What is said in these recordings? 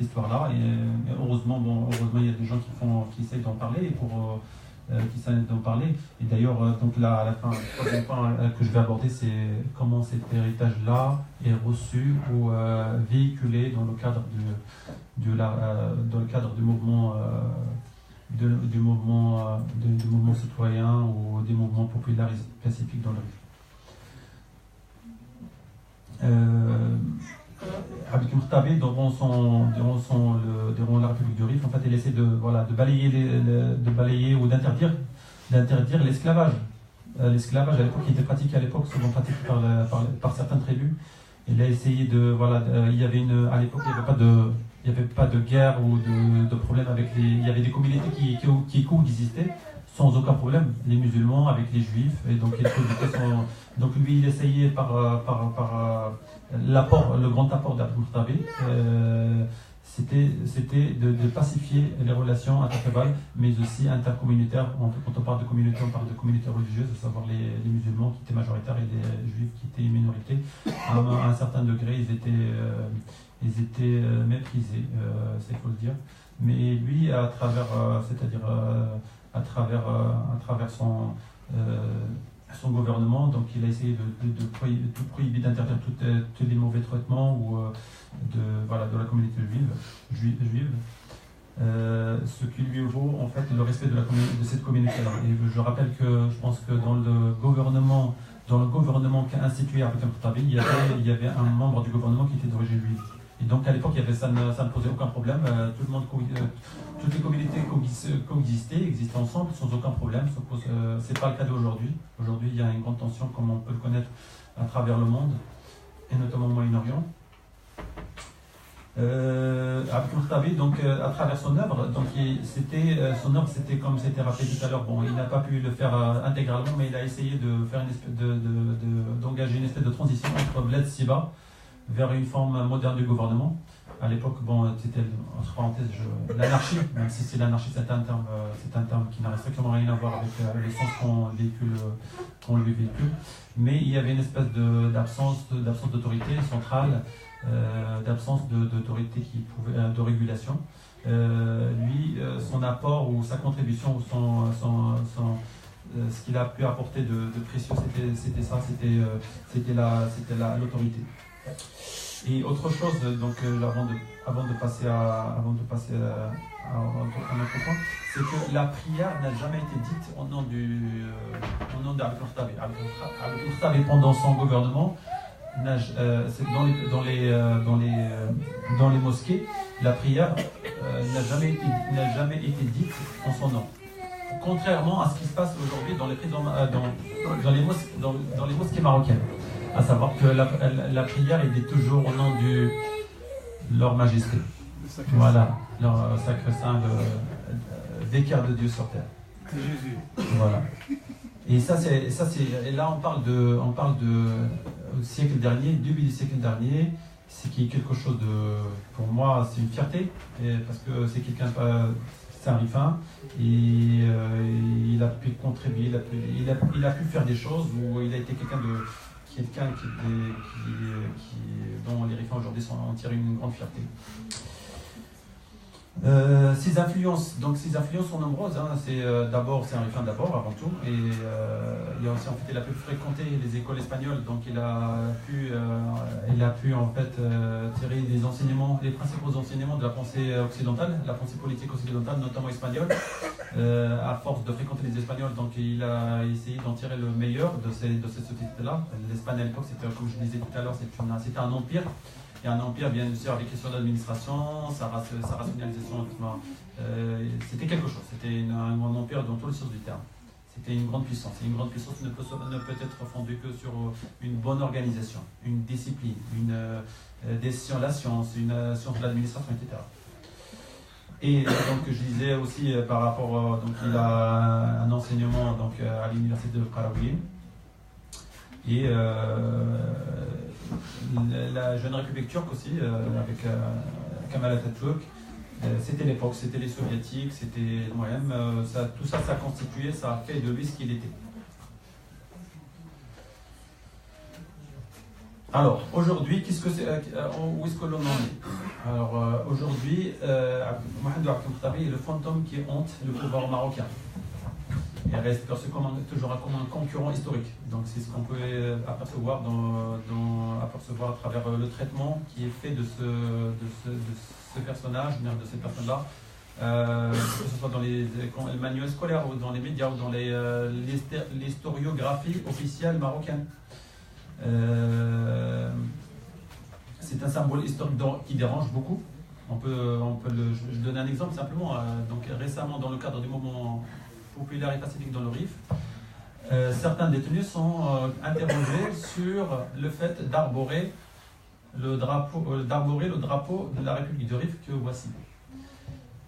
histoire-là. Et heureusement, il y a des gens qui essayent d'en parler Et d'ailleurs, donc là, à la fin, le troisième point que je vais aborder, c'est comment cet héritage-là est reçu ou véhiculé dans le cadre du mouvement. Du mouvement citoyen ou des mouvements populaires et pacifiques dans le Rif. Abdelkrim Khattabi, durant la République du Rif, en fait, il essaie de balayer ou d'interdire l'esclavage. L'esclavage à l'époque, qui était pratiqué souvent pratiqué par certaines tribus. Il a essayé à l'époque, il n'y avait pas de guerre ou de problème il y avait des communautés qui coexistaient sans aucun problème, les musulmans avec les juifs, et donc lui il essayait par le grand apport d'Abdelkrim Khattabi, c'était de pacifier les relations intertribales, mais aussi intercommunautaires. Quand on parle de communauté, on parle de communautés religieuses, à savoir les musulmans qui étaient majoritaires et les juifs qui étaient minorité. À un certain degré, ils étaient méprisés, c'est faut le dire. Mais lui, à travers son gouvernement, donc il a essayé de prohiber, d'interdire tous les mauvais traitements de la communauté juive. Ce qui lui vaut en fait le respect de cette communauté-là. Et je rappelle que je pense que dans le gouvernement qu'a institué Abdelkrim Khattabi, il y avait un membre du gouvernement qui était d'origine juive. Et donc à l'époque, ça ne posait aucun problème. Toutes les communautés existaient ensemble sans aucun problème. C'est pas le cas d'aujourd'hui. Aujourd'hui, il y a une grande tension, comme on peut le connaître à travers le monde, et notamment au Moyen-Orient. Abdelkrim Khattabi, donc à travers son œuvre, c'était comme c'était rappelé tout à l'heure. Bon, il n'a pas pu le faire intégralement, mais il a essayé de faire d'engager une espèce de transition entre Bled Siba vers une forme moderne du gouvernement. À l'époque, c'était, entre parenthèses, l'anarchie, même si c'est l'anarchie, c'est un terme qui n'a strictement rien à voir avec le sens qu'on lui véhicule. Mais il y avait une espèce d'absence d'autorité centrale, d'absence d'autorité de régulation. Lui, son apport ou sa contribution, ou ce qu'il a pu apporter de précieux, c'était l'autorité. Et autre chose, donc avant de passer à un autre point, c'est que la prière n'a jamais été dite au nom d'Abdelkrim Khattabi. Abdelkrim Khattabi, pendant son gouvernement, dans les mosquées, la prière n'a jamais été dite en son nom. Contrairement à ce qui se passe aujourd'hui dans les mosquées marocaines. À savoir que la prière est toujours au nom de leur majesté. Voilà, leur sacre-saint, le vicaire de Dieu sur terre. Jésus. Voilà. Et et là on parle de siècle dernier, début du siècle dernier, c'est quelque chose pour moi, c'est une fierté, parce que c'est c'est un rifin, et il a pu contribuer, il a pu faire des choses où il a été quelqu'un dont les rifins aujourd'hui en tirent une grande fierté. Ses influences sont nombreuses. D'abord, c'est un rifin avant tout, et il a aussi en fait, il a pu fréquenter les écoles espagnoles, donc il a pu en fait tirer les principaux enseignements de la pensée occidentale, la pensée politique occidentale, notamment espagnole. À force de fréquenter les Espagnols, donc il a essayé d'en tirer le meilleur de cette société-là. L'Espagne à l'époque, c'était, comme je disais tout à l'heure, c'était un empire. Et un empire, bien sûr, avec son administration, sa rationalisation, c'était quelque chose. C'était un empire dans tous les sens du terme. C'était une grande puissance. Et une grande puissance ne peut être fondée que sur une bonne organisation, une discipline, la science, une science de l'administration, etc. Et donc, je disais aussi par rapport, donc il a un enseignement donc, à l'université de Qarawiyyin. Et la jeune République turque aussi, avec Kemal Atatürk, c'était l'époque, c'était les soviétiques, c'était moi-même, tout ça, ça a constitué, ça a fait de lui ce qu'il était. Alors, aujourd'hui, où est-ce que l'on en est? Alors aujourd'hui, Mohamed Abdel Mkhtabi est le fantôme qui hante le pouvoir marocain. Il reste toujours comme un concurrent historique. Donc c'est ce qu'on peut apercevoir, apercevoir à travers le traitement qui est fait de ce personnage, de cette personne-là, que ce soit dans les manuels scolaires ou dans les médias ou dans l'historiographie officielle marocaine. C'est un symbole historique qui dérange beaucoup. Je donne un exemple simplement. Donc récemment, dans le cadre du mouvement populaire et pacifique dans le Rif, certains détenus sont interrogés sur le fait d'arborer le drapeau de la République du Rif que voici.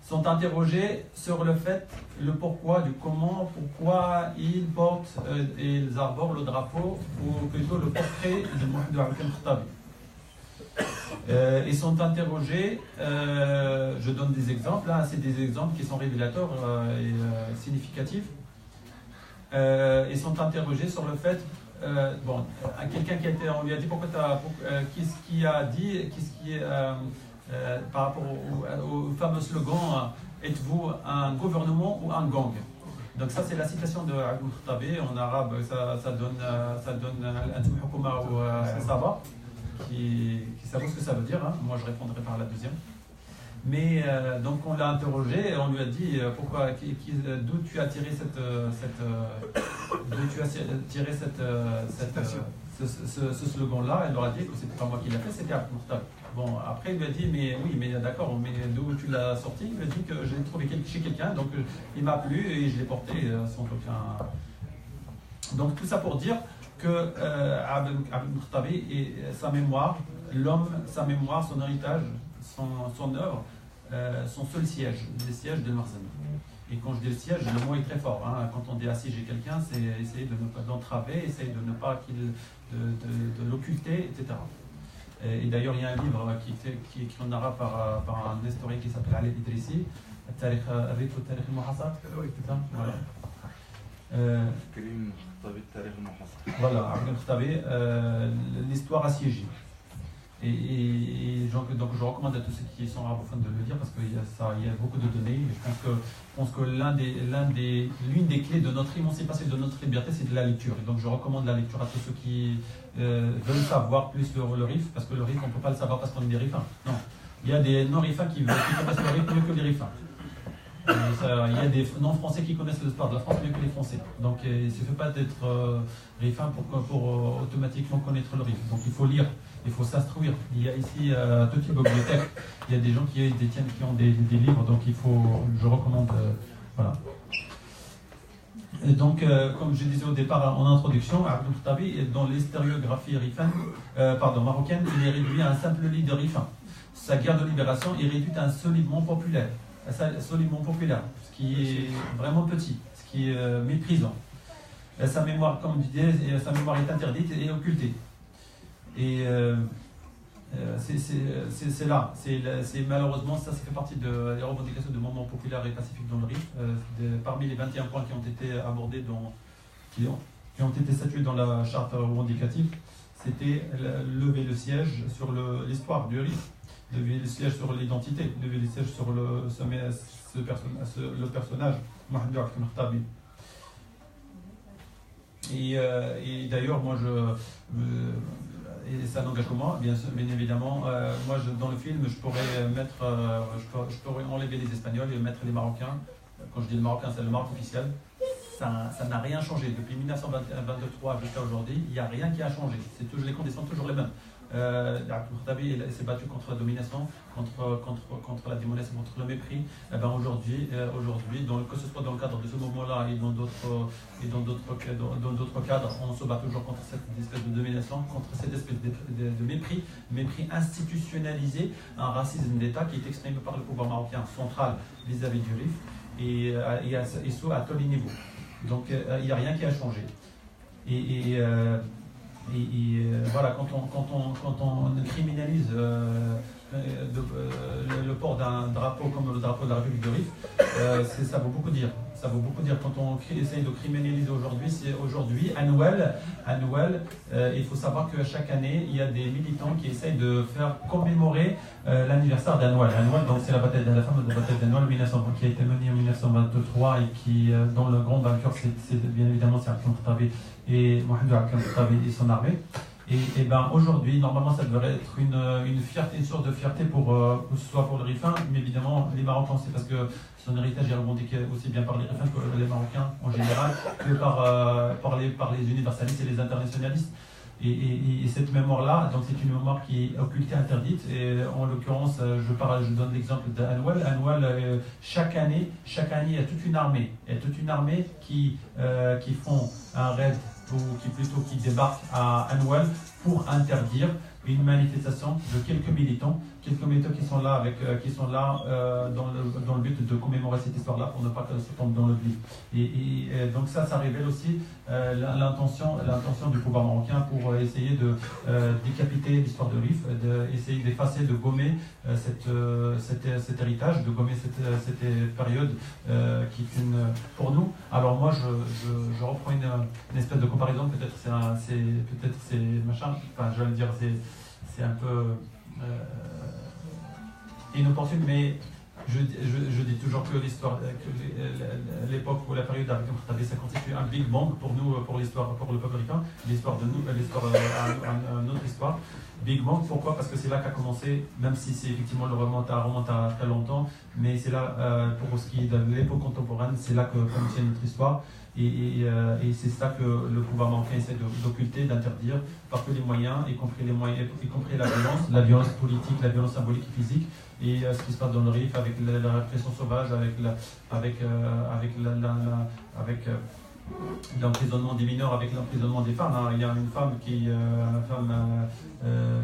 Sont interrogés sur le pourquoi, du comment, pourquoi ils portent et ils arborent le drapeau, ou plutôt le portrait de Mohamed Abdel Mkhtabi. Ils sont interrogés, je donne des exemples, là, c'est des exemples qui sont révélateurs et significatifs. Ils sont interrogés sur le fait, quelqu'un on lui a dit qu'est-ce qui a dit, par rapport au fameux slogan êtes-vous un gouvernement ou un gang? Donc ça c'est la citation de Abdel Mkhtabi, en arabe ça donne Antum Hukuma ou Saba, qui savent ce que ça veut dire, hein. Moi je répondrai par la deuxième. Mais donc on l'a interrogé et on lui a dit d'où tu as tiré ce slogan-là. Elle leur a dit que c'était pas moi qui l'ai fait, c'était Abdel Mkhtabi. Bon, après il lui a dit mais d'accord, mais d'où tu l'as sorti? Il lui a dit que je l'ai trouvé chez quelqu'un, donc il m'a plu et je l'ai porté sans aucun. Donc tout ça pour dire que Abdel Mkhtabi et sa mémoire, sa mémoire, son héritage, son œuvre, son seul siège, le siège de Marzani. Et quand je dis le siège, le mot est très fort, hein. Quand on dit assiéger quelqu'un, c'est essayer de ne pas l'entraver, essayer de ne pas de l'occulter, etc. Et d'ailleurs, il y a un livre qui est écrit en arabe par un historien qui s'appelle Ali Idrissi, Tarikh al-Muhasar. Voilà. Voilà, Abdel Mkhtabi, l'histoire assiégée. Et donc je recommande à tous ceux qui sont arabophones de le lire parce qu'il y a beaucoup de données. Je pense que l'une des clés de notre émancipation et de notre liberté, c'est de la lecture. Et donc je recommande la lecture à tous ceux qui veulent savoir plus le Rif, parce que le Rif, on ne peut pas le savoir parce qu'on est des Rifins. Non, il y a des non-Rifins qui connaissent le Rif mieux que les Rifins. Il y a des non-français qui connaissent l'histoire de la France mieux que les Français. Donc il ne suffit pas d'être Rifin pour automatiquement connaître le Rif. Donc il faut lire. Il faut s'instruire. Il y a ici toute une bibliothèque. Il y a des gens qui ont des livres, donc je recommande. Voilà. Et donc, comme je disais au départ en introduction, Abdel Mkhtabi, dans l'historiographie marocaine, il est réduit à un simple lit de rifin. Sa guerre de libération est réduite à un solidement populaire, ce qui est vraiment petit, ce qui est méprisant. Sa mémoire, comme je disais, sa mémoire est interdite et occultée. Et c'est là, malheureusement, ça fait partie des revendications du mouvement populaire et pacifique dans le Rif. Parmi les 21 points qui ont été abordés, qui ont été statués dans la charte revendicative, c'était lever le siège sur l'histoire du Rif, lever le siège sur l'identité, lever le siège sur le personnage, Mohamed Abdel Mkhtabi. Et d'ailleurs, moi, et c'est un engagement, bien évidemment. Moi, dans le film, je pourrais enlever les Espagnols et mettre les Marocains. Quand je dis le Marocain, c'est le Maroc officiel. Ça n'a rien changé. Depuis 1923 jusqu'à aujourd'hui, il n'y a rien qui a changé. Les conditions sont toujours les mêmes. Abdel Mkhtabi s'est battu contre la domination, contre la démolition, contre le mépris. Aujourd'hui, que ce soit dans le cadre de ce mouvement-là et dans d'autres cadres, on se bat toujours contre cette espèce de domination, contre cette espèce de mépris institutionnalisé, un racisme d'État qui est exprimé par le pouvoir marocain central vis-à-vis du Rif et à tous les niveaux. Donc il n'y a rien qui a changé. Voilà, quand on criminalise le port d'un drapeau comme le drapeau de la République de Rif, ça veut beaucoup dire. ça veut beaucoup dire quand on essaye de criminaliser aujourd'hui, c'est aujourd'hui annuel. Il faut savoir que chaque année, il y a des militants qui essayent de faire commémorer l'anniversaire d'Anoual. Donc c'est la bataille de la femme, la bataille d'Anoual qui a été menée en 1923 et qui, dont le grand vainqueur, c'est bien évidemment c'est Abdel Khattabi et Mohamed Abdel Khattabi et son armée. Et ben aujourd'hui, normalement, ça devrait être une fierté, une source de fierté soit pour le Rifin, mais évidemment les Marocains, c'est parce que son héritage est revendiqué aussi bien par les Rifins que les Marocains en général, que par les universalistes et les internationalistes. Et cette mémoire-là, donc c'est une mémoire qui est occultée, interdite. Et en l'occurrence, je donne l'exemple d'Anoual. Anoual, chaque année, il y a toute une armée. Il y a toute une armée qui font un raid qui débarque à Anoual pour interdire une manifestation de quelques militants qui sont là dans le but de commémorer cette histoire-là pour ne pas se tomber dans l'oubli. Et donc ça révèle aussi l'intention du pouvoir marocain pour essayer de décapiter l'histoire de Rif, d'essayer d'effacer, de gommer cet héritage, de gommer cette période qui est pour nous. Alors moi je reprends une espèce de comparaison, peut-être c'est machin, enfin je vais le dire, c'est un peu inopportune, mais je dis toujours que l'histoire, l'époque ou la période d'Abdel Khattabi, ça constitue un big bang pour nous, pour l'histoire, pour le peuple ricain, l'histoire de nous, notre histoire. Big Bang, pourquoi? Parce que c'est là qu'a commencé, même si c'est effectivement remonte à très longtemps, mais c'est là, pour ce qui est de l'époque contemporaine, c'est là que commence notre histoire. Et c'est ça que le pouvoir marocain essaie d'occulter, d'interdire par tous les moyens, y compris la violence politique, la violence symbolique et physique, et ce qui se passe dans le Rif avec la répression sauvage, avec l'emprisonnement des mineurs, avec l'emprisonnement des femmes. Il y a une femme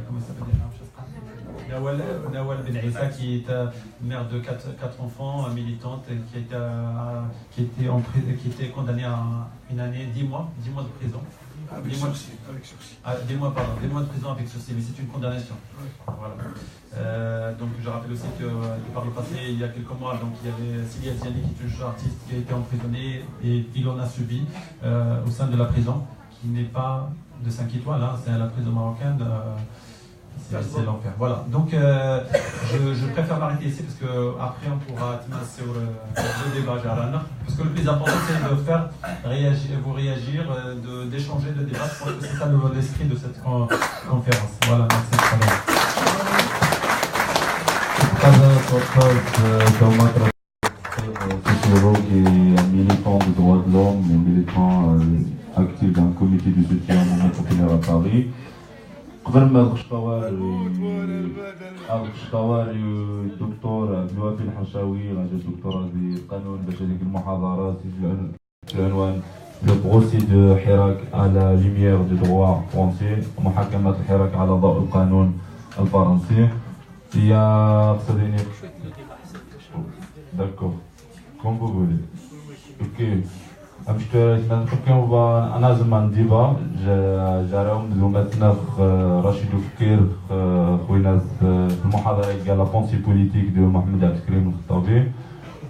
comment ça s'appelle, Nawal Ben Issa, qui est mère de quatre enfants, militante, qui était condamnée à une année, 10 mois de prison. Avec sursis. 10 mois de prison avec sursis, mais c'est une condamnation. Ouais. Voilà. Donc je rappelle aussi que par le passé, il y a quelques mois, donc il y avait Sili Aziani, qui est une jeune artiste, qui a été emprisonnée et il en a subi au sein de la prison, qui n'est pas de 5 étoiles, hein, c'est la prison marocaine. C'est l'enfer. Voilà. Donc je préfère m'arrêter ici parce que après on pourra sur le débat Jarana. Parce que le plus important c'est de faire vous réagir, d'échanger, de débattre. Je pense que c'est ça l'esprit de cette conférence. Voilà, merci. Sociologue et militant des droits de l'homme, militant actif d'un comité de soutien au mouvement populaire à Paris. قبل ما الخشطواري الدكتور عبد الوافي الحشاوي غادي الدكتوراه في القانون باش هذيك المحاضرات العنوان لو بروسي دو حراك على لوميير دو دروا فرونسي محاكمة الحراك على ضوء القانون الفرنسي هي قصديني داكور كوم فو فولي اوكي on va نازم عن ديبا جاراهم دوماتنا رشيد وفكير خوينا في المحاضرة قال لا بونسي بوليتيك دو محمد عبد الكريم الخطابي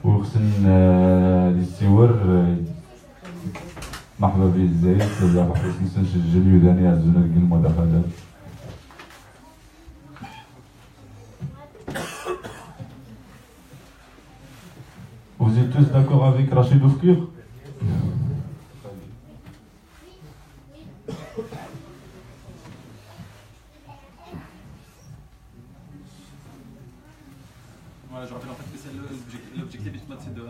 وخصن السيور مرحبا به الزايد بزاف حسن نسجل يوداني عزونا لكن المداخلات. Vous êtes tous d'accord avec Rachid Oufkir? Je rappelle en fait que c'est l'objectif c'est de